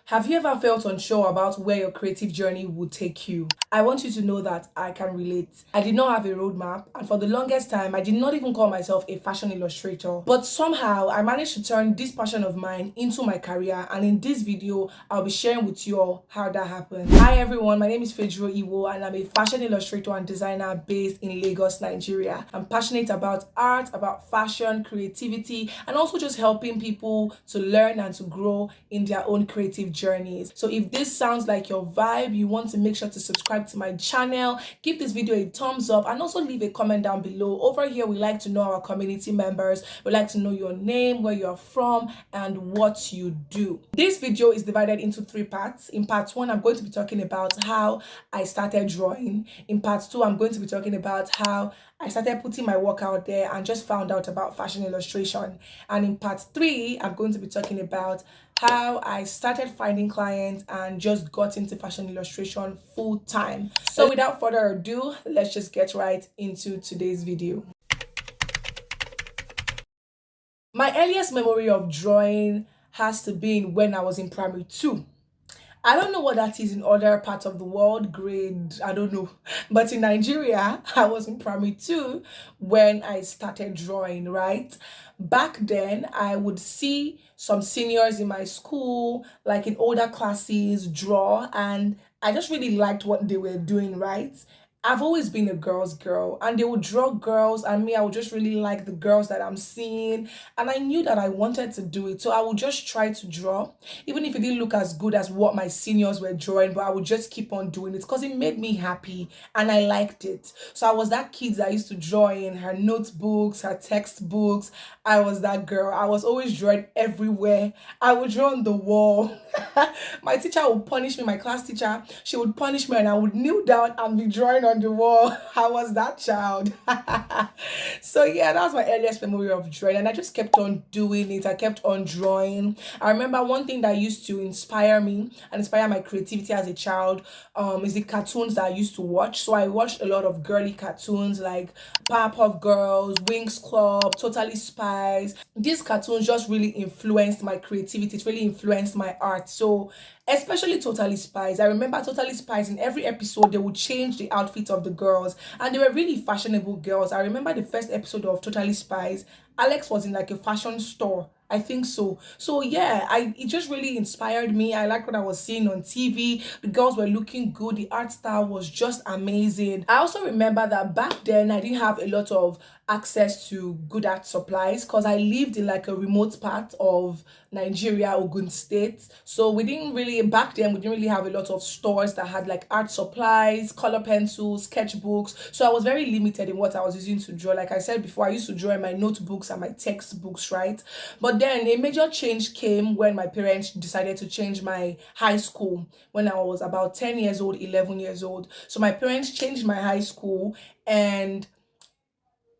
Have you ever felt unsure about where your creative journey would take you? I want you to know that I can relate. I did not have a roadmap, and for the longest time, I did not even call myself a fashion illustrator. But somehow, I managed to turn this passion of mine into my career, and in this video, I'll be sharing with you all how that happened. Hi everyone, my name is Fejiro, and I'm a fashion illustrator and designer based in Lagos, Nigeria. I'm passionate about art, about fashion, creativity, and also just helping people to learn and to grow in their own creative journeys. So if this sounds like your vibe, you want to make sure to subscribe to my channel, give this video a thumbs up, and also leave a comment down below. Over here, we like to know our community members. We like to know your name, where you're from, and what you do. This video is divided into three parts. In part one, I'm going to be talking about how I started drawing. In part two, I'm going to be talking about how I started putting my work out there and just found out about fashion illustration. And in part three, I'm going to be talking about how I started finding clients and just got into fashion illustration full time. So without further ado, let's just get right into today's video. My earliest memory of drawing has to be when I was in primary 2. I don't know what that is in other parts of the world, grade, I don't know. But in Nigeria, I was in primary 2 when I started drawing, right? Back then, I would see some seniors in my school, like in older classes, draw, and I just really liked what they were doing, right? I've always been a girl's girl, and they would draw girls, and me, I would just really like the girls that I'm seeing, and I knew that I wanted to do it, so I would just try to draw, even if it didn't look as good as what my seniors were drawing, but I would just keep on doing it because it made me happy and I liked it. So I was that kid that used to draw in her notebooks, her textbooks. I was that girl. I was always drawing everywhere. I would draw on the wall. My teacher would punish me, my class teacher, she would punish me, and I would kneel down and be drawing on the wall. I was that child. So yeah, that was my earliest memory of drawing, and I just kept on doing it. I kept on drawing. I remember one thing that used to inspire me and inspire my creativity as a child is the cartoons that I used to watch. So I watched a lot of girly cartoons like Powerpuff Girls, Wings Club, Totally Spies. These cartoons just really influenced my creativity. It really influenced my art. So especially Totally Spies. I remember Totally Spies, in every episode they would change the outfit of the girls, and they were really fashionable girls. I remember the first episode of Totally Spies, Alex was in like a fashion store, I think so. So yeah, I it just really inspired me. I liked what I was seeing on TV. The girls were looking good. The art style was just amazing. I also remember that back then I didn't have a lot of access to good art supplies because I lived in like a remote part of Nigeria, Ogun State. So we didn't really, back then we didn't really have a lot of stores that had like art supplies, color pencils, sketchbooks. So I was very limited in what I was using to draw. Like I said before, I used to draw in my notebooks and my textbooks, right? But then a major change came when my parents decided to change my high school when I was about 10 years old, 11 years old. So my parents changed my high school, and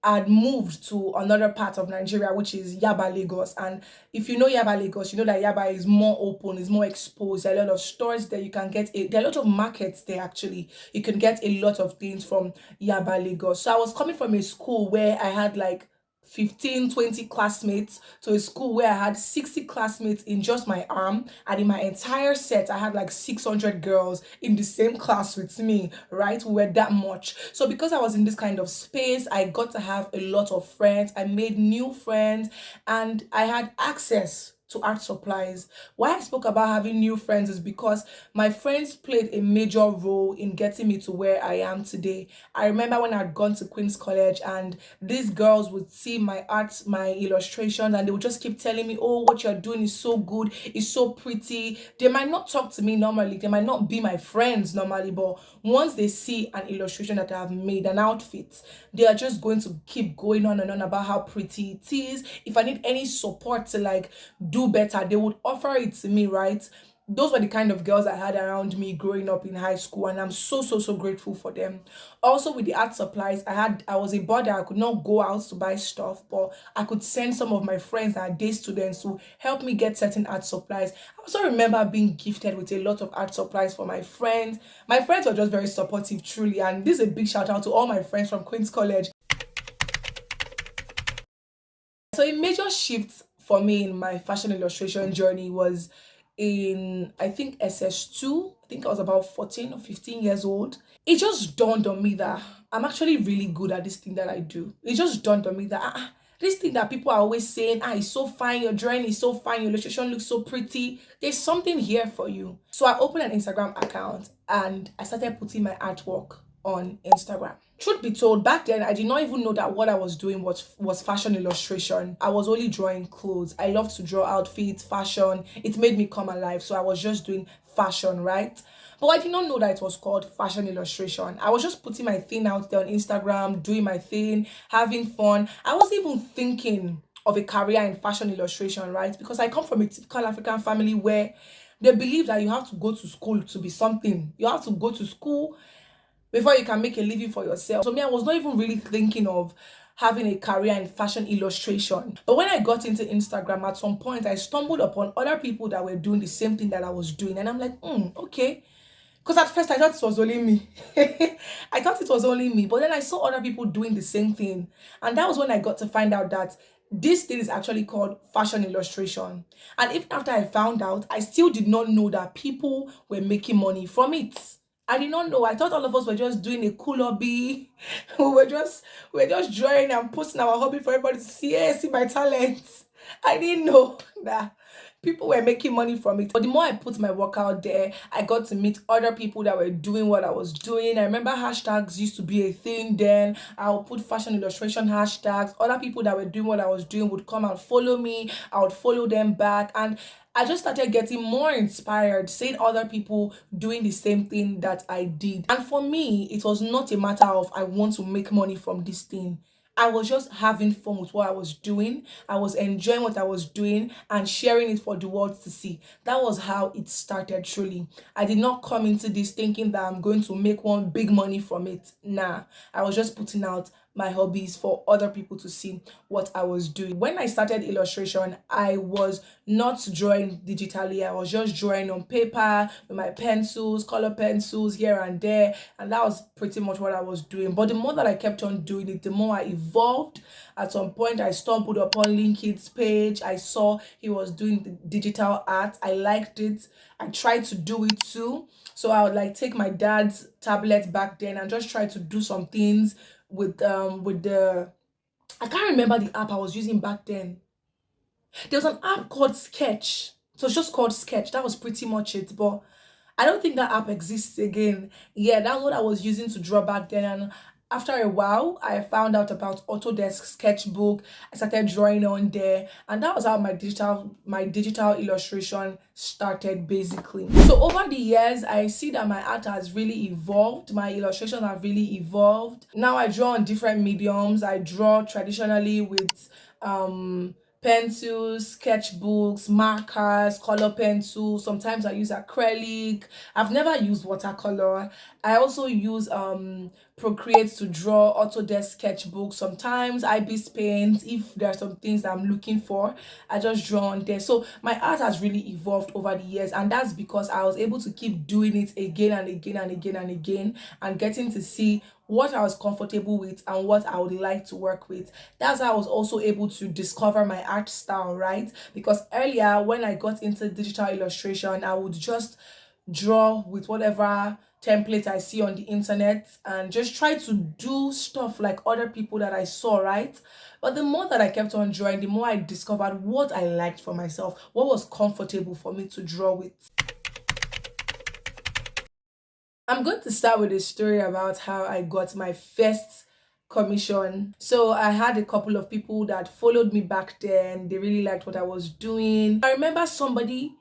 had moved to another part of Nigeria, which is Yaba, Lagos. And if you know Yaba, Lagos, you know that Yaba is more open, is more exposed. There are a lot of stores there. You can get there are a lot of markets there actually. You can get a lot of things from Yaba, Lagos. So I was coming from a school where I had like 15, 20 classmates, to a school where I had 60 classmates in just my arm, and in my entire set I had like 600 girls in the same class with me, right? We were that much. So because I was in this kind of space, I got to have a lot of friends. I made new friends, and I had access to art supplies. Why I spoke about having new friends is because my friends played a major role in getting me to where I am today. I remember when I'd gone to Queen's College, and these girls would see my art, my illustrations, and they would just keep telling me, oh, what you're doing is so good, it's so pretty. They might not talk to me normally, they might not be my friends normally, but once they see an illustration that I've made, an outfit, they are just going to keep going on and on about how pretty it is. If I need any support to like do better, they would offer it to me, right? Those were the kind of girls I had around me growing up in high school, and I'm so grateful for them. Also with the art supplies, I was a body, I could not go out to buy stuff, but I could send some of my friends that are day students to help me get certain art supplies. I also remember being gifted with a lot of art supplies for my friends. My friends were just very supportive, truly, and this is a big shout out to all my friends from Queen's College. So a major shift for me in my fashion illustration journey was in, I think, SS2. I think I was about 14 or 15 years old. It just dawned on me that I'm actually really good at this thing that I do. It just dawned on me that this thing that people are always saying, it's so fine, your drawing is so fine, your illustration looks so pretty. There's something here for you. So I opened an Instagram account and I started putting my artwork on Instagram. Truth be told, back then I did not even know that what I was doing was fashion illustration. I was only drawing clothes. I love to draw outfits, fashion. It made me come alive. So I was just doing fashion, right? But I did not know that it was called fashion illustration. I was just putting my thing out there on Instagram, doing my thing, having fun. I was even thinking of a career in fashion illustration, right? Because I come from a typical African family where they believe that you have to go to school to be something. You have to go to school before you can make a living for yourself. So me, I was not even really thinking of having a career in fashion illustration. But when I got into Instagram, at some point, I stumbled upon other people that were doing the same thing that I was doing. And I'm like, okay. Because at first I thought it was only me. I thought it was only me. But then I saw other people doing the same thing. And that was when I got to find out that this thing is actually called fashion illustration. And even after I found out, I still did not know that people were making money from it. I did not know. I thought all of us were just doing a cool hobby. We were just drawing and posting our hobby for everybody to see. Hey, see my talents. I didn't know that people were making money from it. But the more I put my work out there, I got to meet other people that were doing what I was doing. I remember hashtags used to be a thing then. I'll put fashion illustration hashtags. Other people that were doing what I was doing would come and follow me. I would follow them back. And I just started getting more inspired, seeing other people doing the same thing that I did. And for me, it was not a matter of I want to make money from this thing. I was just having fun with what I was doing. I was enjoying what I was doing and sharing it for the world to see. That was how it started, truly. I did not come into this thinking that I'm going to make one big money from it. Nah, I was just putting out my hobbies for other people to see what I was doing. When I started illustration, I was not drawing digitally. I was just drawing on paper with my pencils, color pencils here and there, and that was pretty much what I was doing. But the more that I kept on doing it, the more I evolved. At some point, I stumbled upon Linked's page. I saw he was doing the digital art. I liked it. I tried to do it too. So I would like take my dad's tablet back then and just try to do some things with the, I can't remember the app I was using back then. There was an app called Sketch. So it's just called Sketch. That was pretty much it. But I don't think that app exists again. Yeah, that's what I was using to draw back then. And after a while, I found out about Autodesk Sketchbook. I started drawing on there, and that was how my digital illustration started basically. So over the years, I see that my art has really evolved. My illustrations have really evolved. Now I draw on different mediums. I draw traditionally with pencils, sketchbooks, markers, color pencils. Sometimes I use acrylic. I've never used watercolor. I also use Procreate to draw, Autodesk sketchbook. Sometimes IBIS paint. If there are some things that I'm looking for, I just draw on there. So my art has really evolved over the years, and that's because I was able to keep doing it again and again and again and again, and getting to see what I was comfortable with and what I would like to work with. That's how I was also able to discover my art style, right? Because earlier, when I got into digital illustration, I would just draw with whatever template I see on the internet and just try to do stuff like other people that I saw, right? But the more that I kept on drawing, the more I discovered what I liked for myself, what was comfortable for me to draw with. I'm going to start with a story about how I got my first commission. So I had a couple of people that followed me back then. They really liked what I was doing. I remember somebody,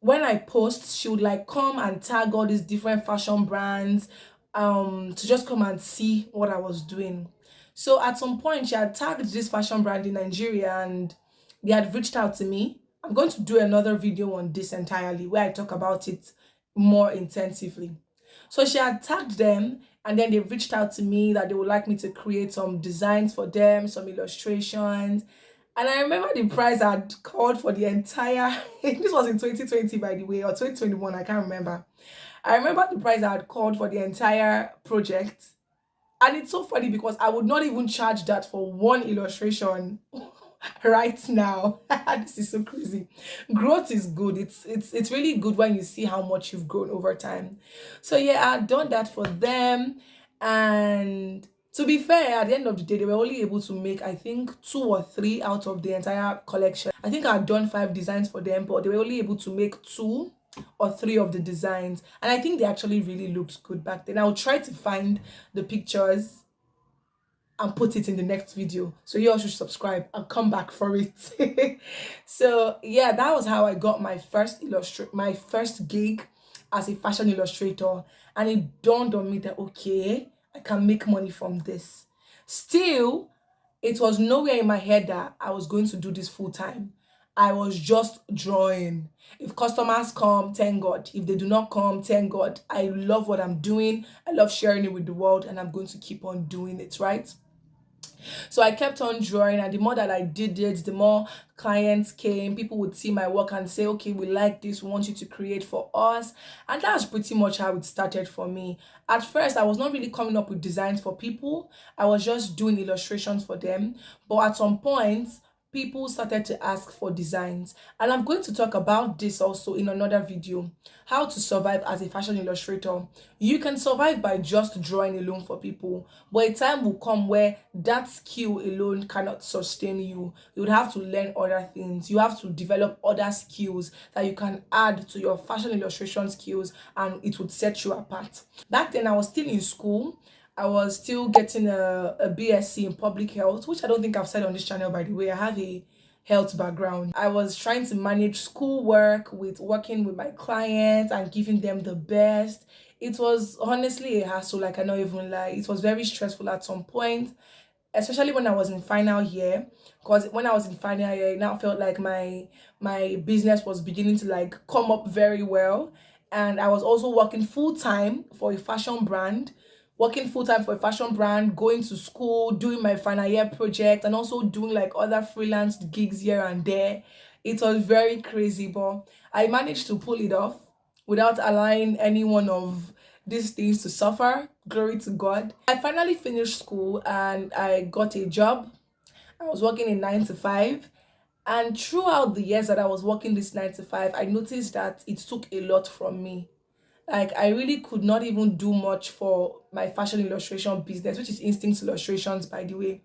when I post, she would like come and tag all these different fashion brands to just come and see what I was doing. So at some point she had tagged this fashion brand in Nigeria and they had reached out to me. I'm going to do another video on this entirely where I talk about it more intensively. So she had tagged them and then they reached out to me that they would like me to create some designs for them, some illustrations. And I remember the price I'd called for the entire, this was in 2020 by the way, or 2021, I can't remember. I remember the price I had called for the entire project. And it's so funny because I would not even charge that for one illustration. right now. This is so crazy. Growth is good. It's really good when you see how much you've grown over time. So yeah, I've done that for them. And to be fair, at the end of the day, they were only able to make, I think, two or three out of the entire collection. I think I'd done five designs for them, but they were only able to make two or three of the designs. And I think they actually really looked good back then. I'll try to find the pictures and put it in the next video. So you all should subscribe and come back for it. So yeah, that was how I got my first gig as a fashion illustrator. And it dawned on me that okay, I can make money from this. Still, it was nowhere in my head that I was going to do this full time. I was just drawing. If customers come, thank God. If they do not come, thank God. I love what I'm doing. I love sharing it with the world, and I'm going to keep on doing it, right? So I kept on drawing, and the more that I did it, the more clients came. People would see my work and say, okay, we like this, we want you to create for us. And that's pretty much how it started for me. At first, I was not really coming up with designs for people, I was just doing illustrations for them. But at some point, people started to ask for designs, and I'm going to talk about this also in another video. How to survive as a fashion illustrator. You can survive by just drawing alone for people, but a time will come where that skill alone cannot sustain you. You would have to learn other things. You have to develop other skills that you can add to your fashion illustration skills, and it would set you apart. Back then I was still in school. I was still getting a BSc in public health, which I don't think I've said on this channel, by the way. I have a health background. I was trying to manage schoolwork with working with my clients and giving them the best. It was honestly a hassle, like I not even lie. It was very stressful at some point, especially when I was in final year. Because when I was in final year, it now felt like my business was beginning to like come up very well. And I was also working full time for a fashion brand, going to school, doing my final year project, and also doing like other freelance gigs here and there. It was very crazy, but I managed to pull it off without allowing any one of these things to suffer. Glory to God. I finally finished school and I got a job. I was working in 9 to 5. And throughout the years that I was working this 9 to 5, I noticed that it took a lot from me. Like I really could not even do much for my fashion illustration business, which is Instinct Illustrations, by the way.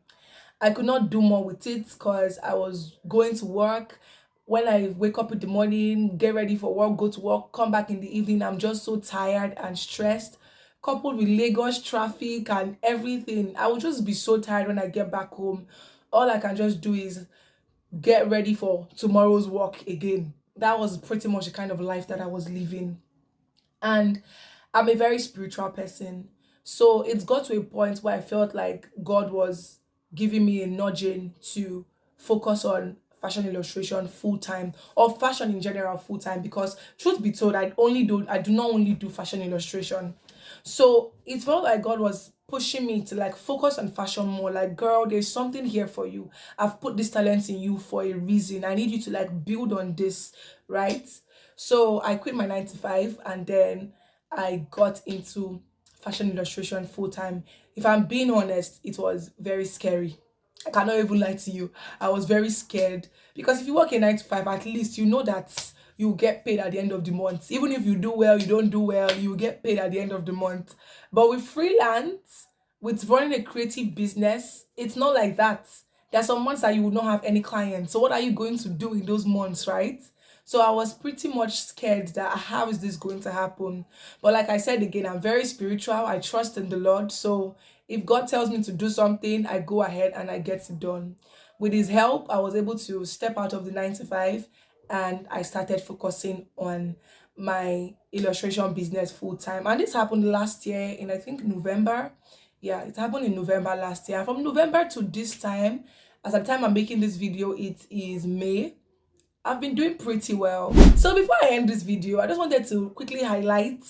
I could not do more with it because I was going to work. When I wake up in the morning, get ready for work, go to work, come back in the evening, I'm just so tired and stressed. Coupled with Lagos traffic and everything, I will just be so tired when I get back home. All I can just do is get ready for tomorrow's work again. That was pretty much the kind of life that I was living. And I'm a very spiritual person. So it's got to a point where I felt like God was giving me a nudging to focus on fashion illustration full time, or fashion in general full time, because truth be told, I do not only do fashion illustration. So it felt like God was pushing me to like focus on fashion more. Like, girl, there's something here for you. I've put this talent in you for a reason. I need you to like build on this, right? So I quit my 9 to 5, and then I got into fashion illustration full time. If I'm being honest, it was very scary. I cannot even lie to you. I was very scared because if you work a 9 to 5, at least you know that you get paid at the end of the month. Even if you do well, you don't do well, you get paid at the end of the month. But with freelance, with running a creative business, it's not like that. There are some months that you will not have any clients. So what are you going to do in those months, right? So I was pretty much scared that how is this going to happen? But like I said again, I'm very spiritual. I trust in the Lord. So if God tells me to do something, I go ahead and I get it done. With his help, I was able to step out of the 9 to 5, and I started focusing on my illustration business full time. And this happened last year in, I think, November. Yeah, it happened in November last year. From November to this time, as at the time I'm making this video, it is May. I've been doing pretty well. So before I end this video, I just wanted to quickly highlight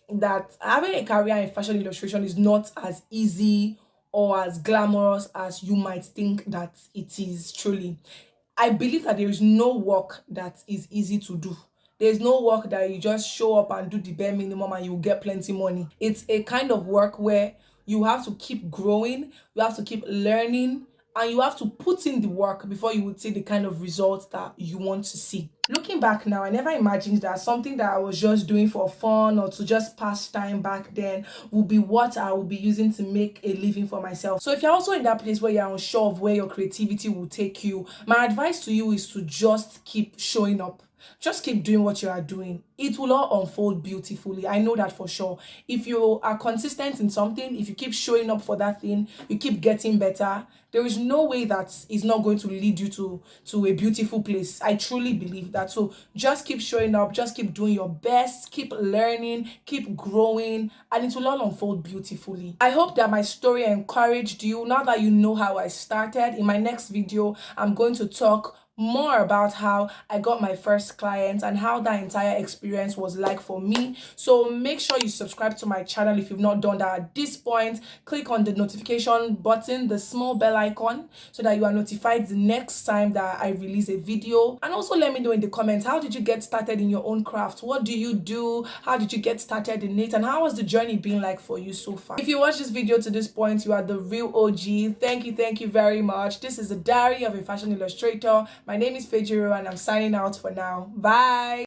that having a career in fashion illustration is not as easy or as glamorous as you might think that it is. Truly, I believe that there is no work that is easy to do. There's no work that you just show up and do the bare minimum and you get plenty money. It's a kind of work where you have to keep growing, you have to keep learning, and you have to put in the work before you would see the kind of results that you want to see. Looking back now, I never imagined that something that I was just doing for fun or to just pass time back then would be what I would be using to make a living for myself. So if you're also in that place where you're unsure of where your creativity will take you, my advice to you is to just keep showing up. Just keep doing what you are doing. It will all unfold beautifully. I know that for sure. If you are consistent in something, if you keep showing up for that thing, you keep getting better, there is no way that is not going to lead you to a beautiful place. I truly believe that. So just keep showing up, just keep doing your best, keep learning, keep growing, and it will all unfold beautifully. I hope that my story encouraged you. Now that you know how I started, in my next video, I'm going to talk more about how I got my first client and how that entire experience was like for me. So make sure you subscribe to my channel if you've not done that at this point. Click on the notification button, the small bell icon, so that you are notified the next time that I release a video. And also let me know in the comments, how did you get started in your own craft? What do you do? How did you get started in it? And how has the journey been like for you so far? If you watch this video to this point, you are the real OG. Thank you very much. This is the Diary of a Fashion Illustrator. My name is Fejiro and I'm signing out for now. Bye.